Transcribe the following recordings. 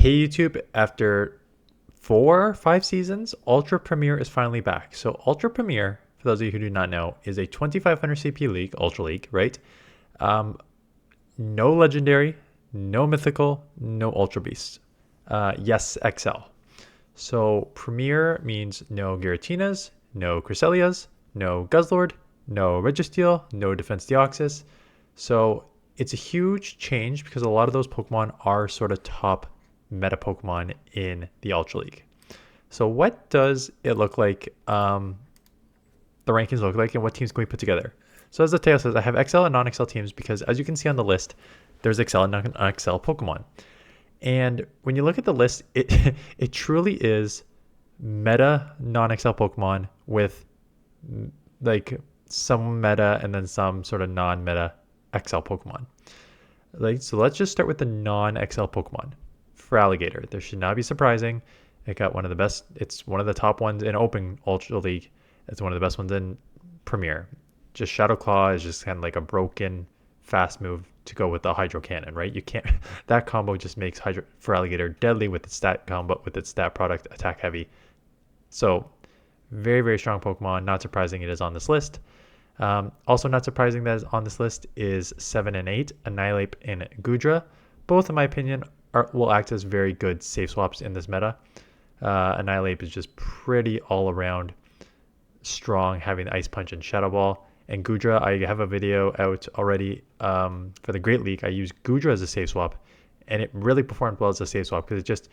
Hey YouTube, after 4 or 5 seasons, Ultra Premier is finally back. So Ultra Premier, for those of you who do not know, is a 2500 CP league, Ultra League, right? Um, no Legendary, no Mythical, no Ultra Beast. Yes, XL. So Premier means no Giratinas, no Cresselias, no Guzzlord, no Registeel, no Defense Deoxys. So it's a huge change because a lot of those Pokemon are sort of top meta Pokemon in the Ultra League. So what does it look like, the rankings look like, and what teams can we put together? So as the tale says, I have XL and non-XL teams because as you can see on the list, there's XL and non-XL Pokemon. And when you look at the list, it it truly is meta non-XL Pokemon with like some meta and then some sort of non-meta XL Pokemon. Like, so let's just start with the non-XL Pokemon. For Alligator, this should not be surprising. It got one of the best. It's one of the top ones in Open Ultra League. It's one of the best ones in Premier. Just Shadow Claw is just kind of like a broken fast move to go with the Hydro Cannon, right? You can't. That combo just makes Hydro for Alligator deadly with its stat combo, with its stat product, attack heavy. So very, very strong Pokemon. Not surprising it is on this list. Also not surprising that is on this list is 7 and 8, Annihilape and Goodra. Both, in my opinion, will act as very good safe swaps in this meta. Annihilape is just pretty all around strong, having Ice Punch and Shadow Ball. And Goodra, I have a video out already for the Great League. I used Goodra as a safe swap, and it really performed well as a safe swap because it just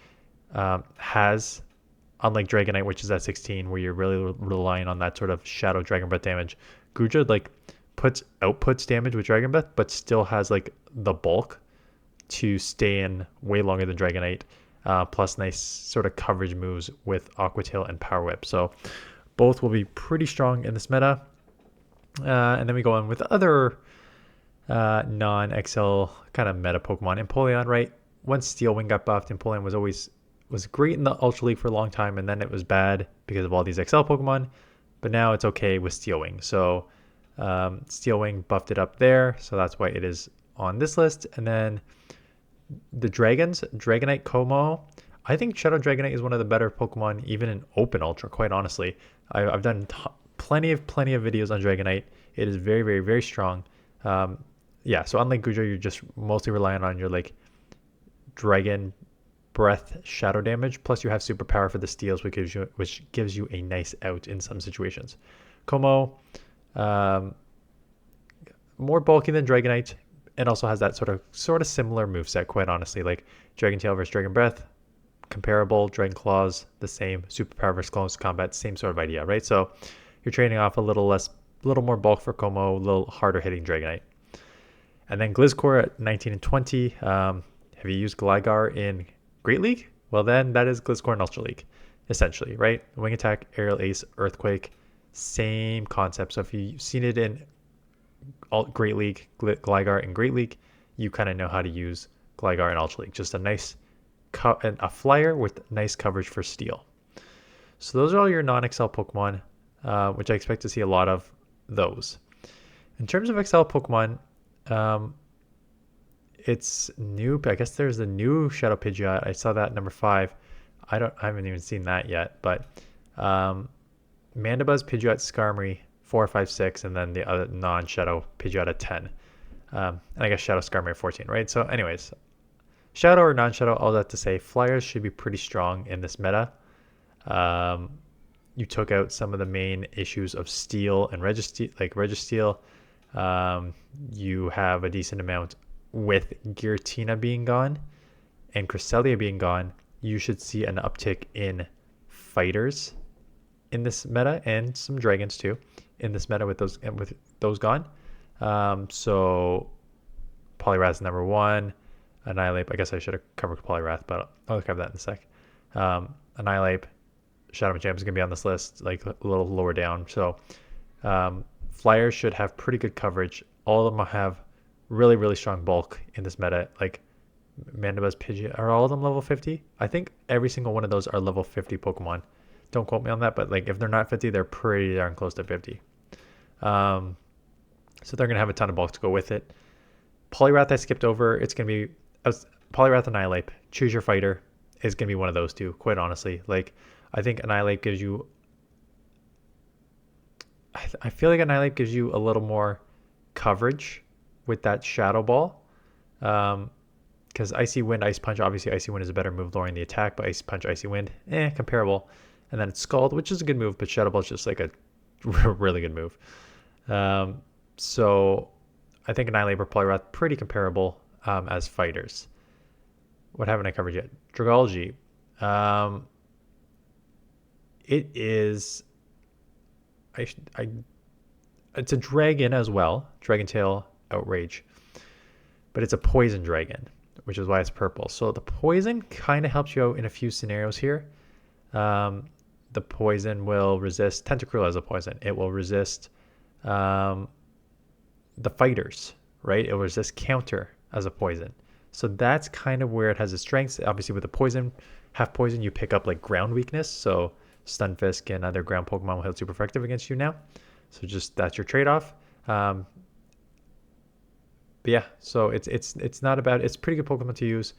has, unlike Dragonite, which is at 16, where you're really relying on that sort of Shadow Dragon Breath damage, Goodra like outputs damage with Dragon Breath, but still has like the bulk to stay in way longer than Dragonite. Plus nice sort of coverage moves with Aqua Tail and Power Whip. So both will be pretty strong in this meta. And then we go on with other non-XL kind of meta Pokemon. Empoleon, right? Once Steel Wing got buffed, Empoleon was great in the Ultra League for a long time, and then it was bad because of all these XL Pokemon. But now it's okay with Steel Wing. So Steel Wing buffed it up there, so that's why it is on this list. And then the Dragons, Dragonite, Como. I think Shadow Dragonite is one of the better Pokemon, even in Open Ultra. Quite honestly, I've done plenty of videos on Dragonite. It is very, very, very strong. Yeah. So unlike Goodra, you're just mostly relying on your like Dragon Breath Shadow damage. Plus, you have Superpower for the steals, which gives you a nice out in some situations. Como, more bulky than Dragonite, and also has that sort of similar moveset, quite honestly. Like Dragon Tail versus Dragon Breath, comparable. Dragon Claws, the same. Superpower versus close combat, same sort of idea, right? So you're trading off a little more bulk for Como, a little harder hitting Dragonite. And then Gliscor at 19 and 20. Have you used Gligar in Great League? Well, then that is Gliscor in Ultra League, essentially, right? Wing Attack, Aerial Ace, Earthquake, same concept. So if you've seen it in Great League, Gligar in Great League, you kind of know how to use Gligar in Ultra League. Just a nice a flyer with nice coverage for steel. So those are all your non-XL Pokemon, which I expect to see a lot of those. In terms of XL Pokemon, it's new. I guess there's a new Shadow Pidgeot. I saw that number 5. I haven't even seen that yet, but Mandibuzz, Pidgeot, Skarmory, 4, 5, 6, and then the other non-Shadow Pidgeot at 10. And I guess Shadow Skarmory at 14, right? So anyways, Shadow or non-Shadow, all that to say, Flyers should be pretty strong in this meta. You took out some of the main issues of Steel and Registeel. You have a decent amount with Giratina being gone and Cresselia being gone. You should see an uptick in fighters in this meta and some dragons too in this meta with those gone. So Poliwrath's number 1. Annihilape, I guess I should have covered Poliwrath, but I'll cover that in a sec. Annihilape, Shadow Machamp is going to be on this list, like a little lower down. So Flyers should have pretty good coverage. All of them have really, really strong bulk in this meta. Like Mandibuzz, Pidgeot, are all of them level 50? I think every single one of those are level 50 Pokemon. Don't quote me on that, but like if they're not 50, they're pretty darn close to 50. So they're going to have a ton of bulk to go with it. Poliwrath I skipped over. It's going to be Poliwrath, Annihilape. Choose your fighter. is going to be one of those two, quite honestly. Like, I think Annihilate gives you... I feel like Annihilate gives you a little more coverage with that Shadow Ball. Because Icy Wind, Ice Punch, obviously Icy Wind is a better move lowering the attack, but Ice Punch, Icy Wind, comparable. And then it's Scald, which is a good move, but Shadow Ball is just like a really good move. So I think Annihilate or Poliwrath pretty comparable as fighters. What haven't I covered yet? Dragology. It is... it's a dragon as well. Dragon Tail Outrage. But it's a poison dragon, which is why it's purple. So the poison kind of helps you out in a few scenarios here. The poison will resist Tentacruel as a poison. It will resist the fighters, right? It will resist counter as a poison. So that's kind of where it has its strengths. Obviously with the poison, half poison, you pick up like ground weakness. So Stunfisk and other ground Pokemon will hit super effective against you now. So just that's your trade-off. But yeah, so it's not about... It's pretty good Pokemon to use.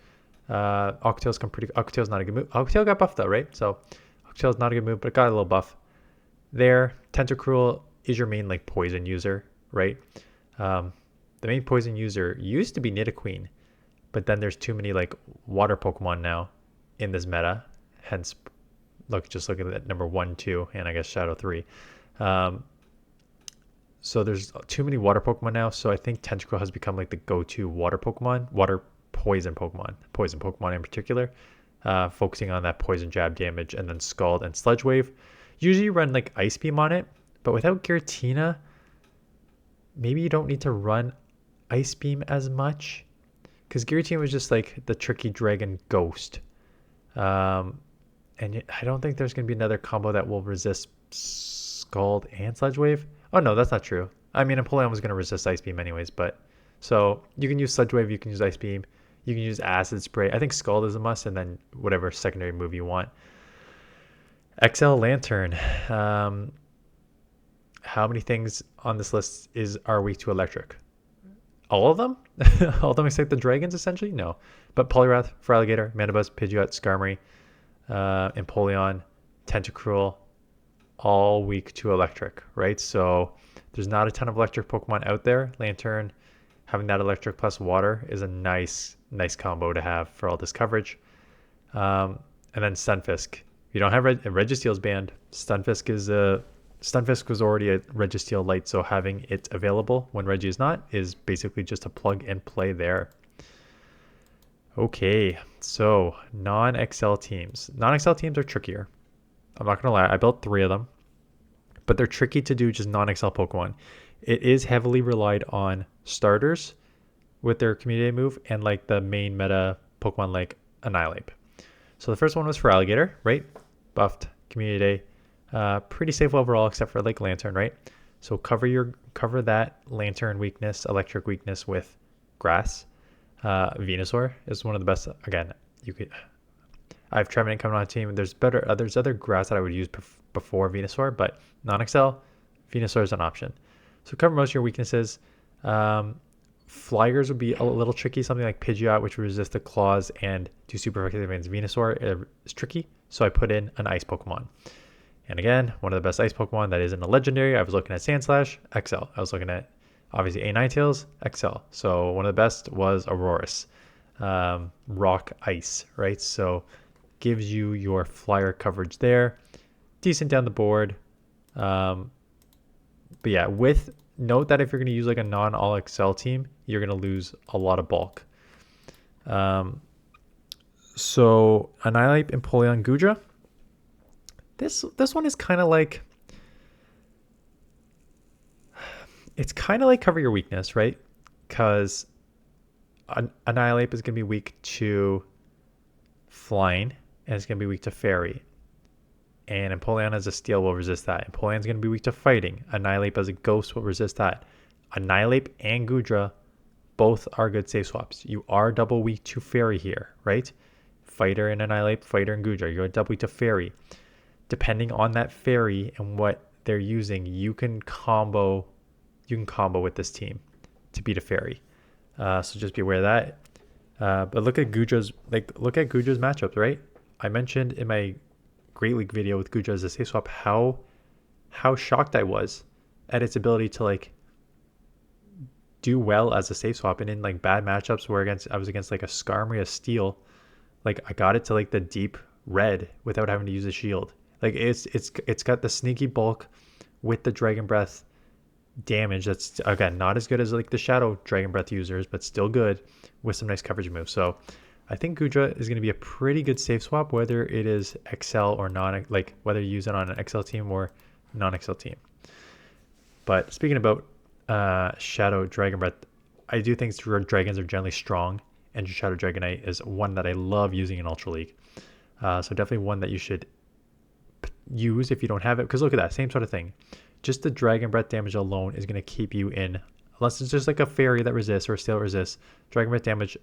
Octail's not a good move. Octail got buffed though, right? So Octail's not a good move, but it got a little buff there. Tentacruel is your main like poison user, right? The main poison user used to be Nidoqueen, but then there's too many like water Pokemon now in this meta. Hence, just look at number 1, 2, and I guess Shadow 3. So there's too many water Pokemon now. So I think Tentacruel has become like the go-to water Pokemon, water poison Pokemon in particular, focusing on that poison jab damage, and then Scald and Sludge Wave. Usually you run like Ice Beam on it, but without Giratina, maybe you don't need to run Ice Beam as much, because Giratina was just like the tricky dragon ghost. And I don't think there's going to be another combo that will resist Scald and Sludge Wave. Oh no, that's not true. I mean, Empoleon was going to resist Ice Beam anyways, but so you can use Sludge Wave, you can use Ice Beam, you can use Acid Spray. I think Scald is a must, and then whatever secondary move you want. XL Lantern. How many things on this list are weak to electric? All of them? All of them except the dragons, essentially? No. But Poliwrath, Feraligatr, Mandibuzz, Pidgeot, Skarmory, Empoleon, Tentacruel, all weak to electric, right? So there's not a ton of electric Pokemon out there. Lantern, having that electric plus water is a nice combo to have for all this coverage. And then Stunfisk. You don't have Registeel's banned. Stunfisk was already a Registeel Light, so having it available when Reggie is not is basically just a plug and play there. Okay, so non-XL teams. Non-XL teams are trickier. I'm not going to lie, I built 3 of them, but they're tricky to do just non-XL Pokemon. It is heavily relied on starters with their community move and like the main meta Pokemon like Annihilate. So the first one was Feraligatr, right? Buffed community day. Pretty safe overall except for like Lantern, right? So cover that Lantern weakness, electric weakness with grass. Venusaur is one of the best. Again, I have Trevenant coming on a team. There's other grass that I would use before Venusaur, but non-XL, Venusaur is an option. So cover most of your weaknesses. Flyers would be a little tricky. Something like Pidgeot, which would resist the claws and do super effective against Venusaur, is tricky. So I put in an ice Pokemon. And again, one of the best ice Pokemon that isn't a legendary. I was looking at Sandslash, XL. I was looking at obviously A9 Tails, XL. So one of the best was Aurorus, Rock Ice, right? So gives you your flyer coverage there. Decent down the board. But yeah, note that if you're going to use like a non-all XL team, you're going to lose a lot of bulk. So Annihilate, Empoleon, Goodra. This one is kind of like, it's kind of like cover your weakness, right? Because Annihilate is going to be weak to flying, and it's going to be weak to fairy. And Empoleon as a steel will resist that. Empoleon is going to be weak to fighting. Annihilate as a ghost will resist that. Annihilate and Goodra both are good safe swaps. You are double weak to fairy here, right? Fighter and Annihilate, Fighter and Goodra. You're double weak to fairy. Depending on that fairy and what they're using, you can combo with this team to beat a fairy. So just be aware of that. But look at Goodra's matchups, right? I mentioned in my Great League video with Guja as a safe swap how shocked I was at its ability to like do well as a safe swap, and in like bad matchups where I was against like a Skarmory, a Steel, like I got it to like the deep red without having to use a shield. Like it's got the sneaky bulk with the Dragon Breath damage that's again not as good as like the Shadow Dragon Breath users, but still good with some nice coverage moves. So I think Gudra is going to be a pretty good safe swap, whether it is XL or non, like whether you use it on an XL team or non-XL team. But speaking about Shadow Dragon Breath, I do think dragons are generally strong, and Shadow Dragonite is one that I love using in Ultra League. So definitely one that you should use if you don't have it, because look at that, same sort of thing. Just the Dragon Breath damage alone is going to keep you in, unless it's just like a fairy that resists or a steel resists. Dragon Breath damage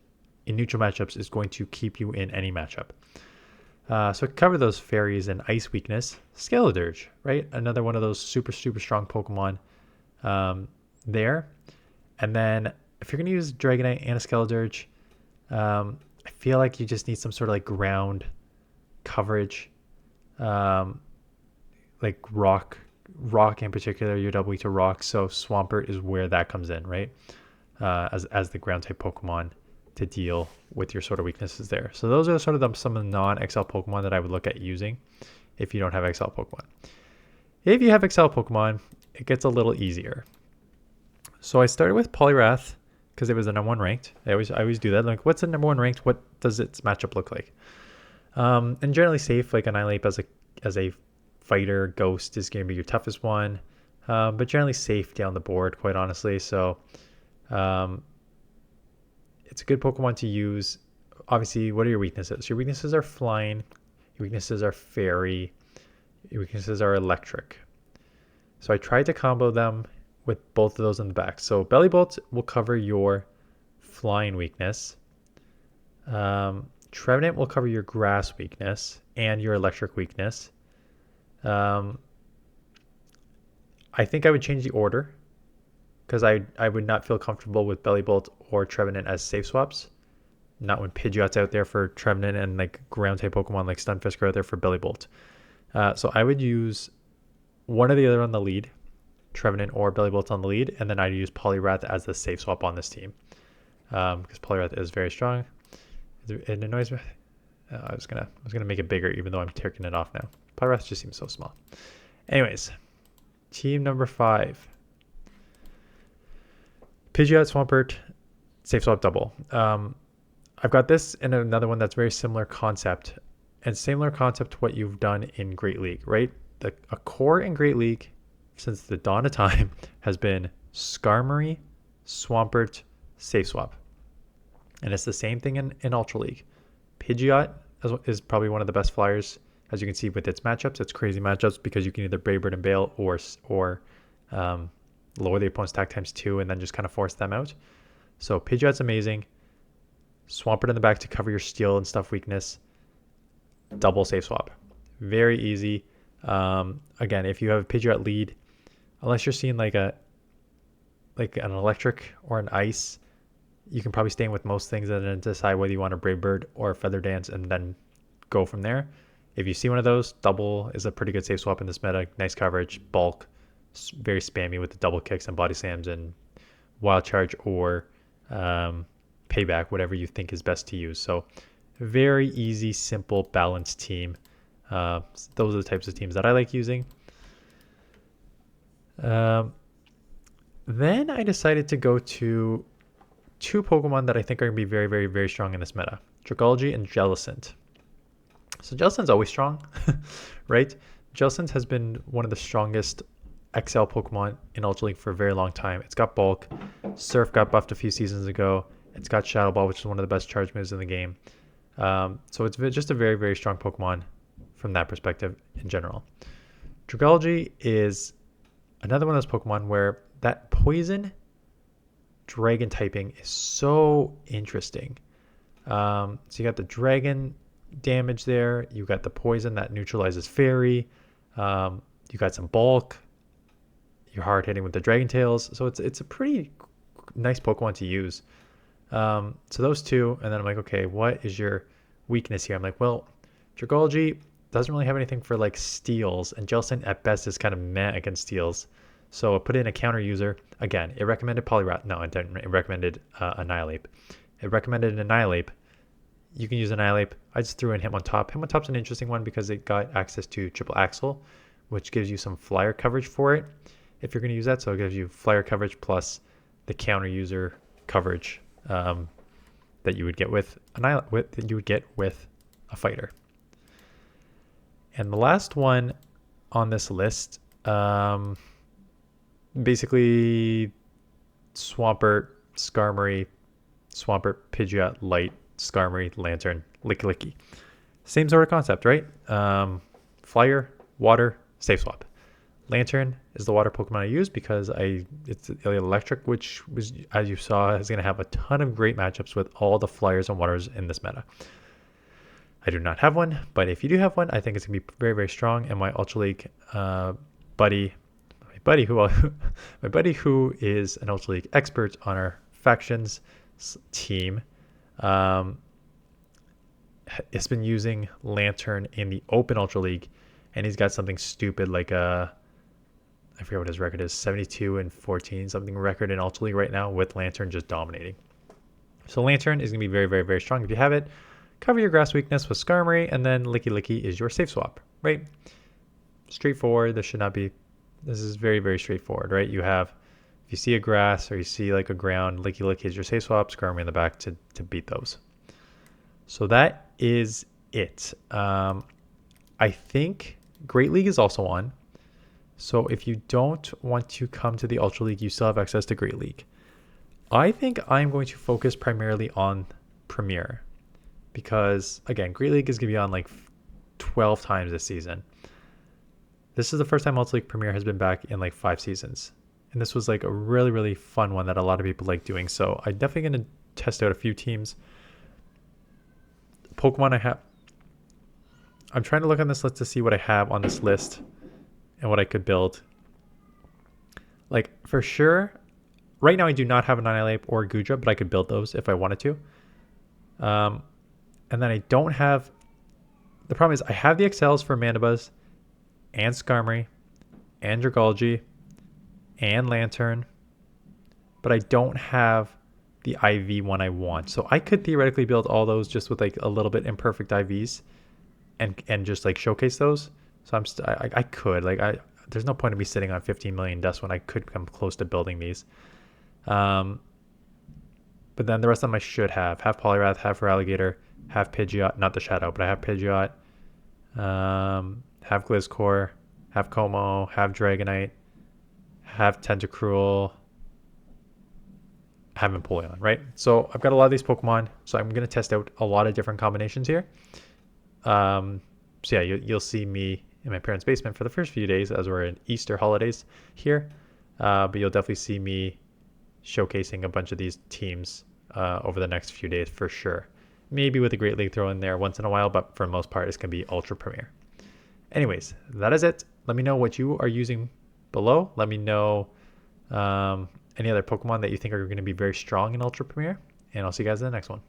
in neutral matchups is going to keep you in any matchup. So cover those fairies and ice weakness. Skeledirge, right? Another one of those super strong Pokemon there. And then if you're going to use Dragonite and a Skeledirge, I feel like you just need some sort of like ground coverage, like rock in particular. You're double weak to rock, so Swampert is where that comes in, right? As the ground type Pokemon to deal with your sort of weaknesses there. So those are sort of some of the non-XL Pokemon that I would look at using if you don't have XL Pokemon. If you have XL Pokemon, it gets a little easier. So I started with Poliwrath because it was the #1 ranked. I always do that. Like, what's the #1 ranked? What does its matchup look like? And generally safe, like Annihilate as a fighter, Ghost is going to be your toughest one, but generally safe down the board, quite honestly. So it's a good Pokemon to use. Obviously, what are your weaknesses? Your weaknesses are Flying. Your weaknesses are Fairy. Your weaknesses are Electric. So I tried to combo them with both of those in the back. So Bellybolt will cover your Flying weakness. Trevenant will cover your Grass weakness and your Electric weakness. I think I would change the order, because I would not feel comfortable with Bellybolt or Trevenant as safe swaps. Not when Pidgeot's out there for Trevenant and like ground type Pokemon like Stunfisk are out there for Bellybolt. So I would use one or the other on the lead, Trevenant or Bellybolt on the lead, and then I'd use Poliwrath as the safe swap on this team, because Poliwrath is very strong. It annoys me. I was gonna make it bigger, even though I'm taking it off now. Poliwrath just seems so small. Anyways, team number 5. Pidgeot, Swampert, safe swap double. I've got this and another one that's very similar concept, and similar concept to what you've done in Great League, right? A core in Great League since the dawn of time has been Skarmory, Swampert, safe swap. And it's the same thing in Ultra League. Pidgeot is probably one of the best flyers, as you can see with its matchups. It's crazy matchups because you can either Brave Bird and Bail or lower the opponent's attack times 2 and then just kind of force them out. So Pidgeot's amazing. Swampert in the back to cover your Steel and stuff weakness. Double safe swap. Very easy. Again, if you have a Pidgeot lead, unless you're seeing like an Electric or an Ice, you can probably stay in with most things and then decide whether you want a Brave Bird or a Feather Dance and then go from there. If you see one of those, double is a pretty good safe swap in this meta. Nice coverage, bulk, very spammy with the double kicks and body slams and wild charge or payback, whatever you think is best to use. So very easy, simple, balanced team. Those are the types of teams that I like using. Then I decided to go to 2 Pokemon that I think are going to be very, very, very strong in this meta. Dragalge and Jellicent. So Jellicent's always strong, right? Jellicent has been one of the strongest XL Pokemon in Ultra League for a very long time. It's got bulk. Surf got buffed a few seasons ago. It's got Shadow Ball, which is one of the best charge moves in the game. So it's just a very, very strong Pokemon from that perspective in general. Dragalge is another one of those Pokemon where that poison dragon typing is so interesting. So you got the dragon damage there. You got the poison that neutralizes fairy. You got some bulk. You're hard hitting with the dragon tails. So it's a pretty nice Pokemon to use. So those two, and then I'm like, okay, what is your weakness here? I'm like, well, Dragalge doesn't really have anything for like steals, and Jellicent at best is kind of meh against steals. So I put in a counter user. Again, it recommended Poliwrath. No, it didn't. It recommended Annihilate. It recommended Annihilate. You can use Annihilate. I just threw in Hitmontop. Hitmontop's an interesting one because it got access to Triple Axle, which gives you some flyer coverage for it if you're going to use that. So it gives you flyer coverage plus the counter user coverage that you would get with a fighter. And the last one on this list, basically Swampert, Skarmory, Swampert, Pidgeot, Light, Skarmory, Lantern, Licky. Same sort of concept, right? Flyer, water, safe swap. Lantern is the water Pokemon I use because it's electric, which was, as you saw, is going to have a ton of great matchups with all the flyers and waters in this meta. I do not have one, but if you do have one, I think it's going to be very, very strong. And my Ultra League buddy who is an Ultra League expert on our factions team, has been using Lantern in the Open Ultra League, and he's got something stupid like I forget what his record is, 72-14 something record in Ultra League right now with Lantern just dominating. So Lantern is going to be very, very, very strong if you have it. Cover your grass weakness with Skarmory, and then Licky is your safe swap, right? Straightforward. This is very, very straightforward, right? You have, if you see a grass or you see like a ground, Licky is your safe swap, Skarmory in the back to beat those. So that is it. I think Great League is also on. So if you don't want to come to the Ultra League, you still have access to Great League. I think I'm going to focus primarily on Premier because, again, Great League is going to be on like 12 times this season. This is the first time Ultra League Premier has been back in like 5 seasons. And this was like a really, really fun one that a lot of people like doing. So I'm definitely going to test out a few teams. Pokemon I have. I'm trying to look on this list to see what I have on this list and what I could build. Like, for sure, right now I do not have an Annihilate or Gudra, but I could build those if I wanted to. And then I don't have... The problem is I have the XLs for Mandibuzz and Skarmory and Dragalge and Lantern, but I don't have the IV one I want. So I could theoretically build all those just with like a little bit imperfect IVs and just like showcase those. So I could, there's no point in me sitting on 15 million dust when I could come close to building these. But then the rest of them I should have Poliwrath, have Feraligatr, have Pidgeot, not the Shadow, but I have Pidgeot, have Gliscor, have Como, have Dragonite, have Tentacruel, have Empoleon, right? So I've got a lot of these Pokemon, so I'm going to test out a lot of different combinations here. So yeah, you'll see me in my parents' basement for the first few days as we're in Easter holidays here. But you'll definitely see me showcasing a bunch of these teams over the next few days for sure. Maybe with a Great League throw in there once in a while, but for the most part, it's going to be Ultra Premier. Anyways, that is it. Let me know what you are using below. Let me know any other Pokemon that you think are going to be very strong in Ultra Premier. And I'll see you guys in the next one.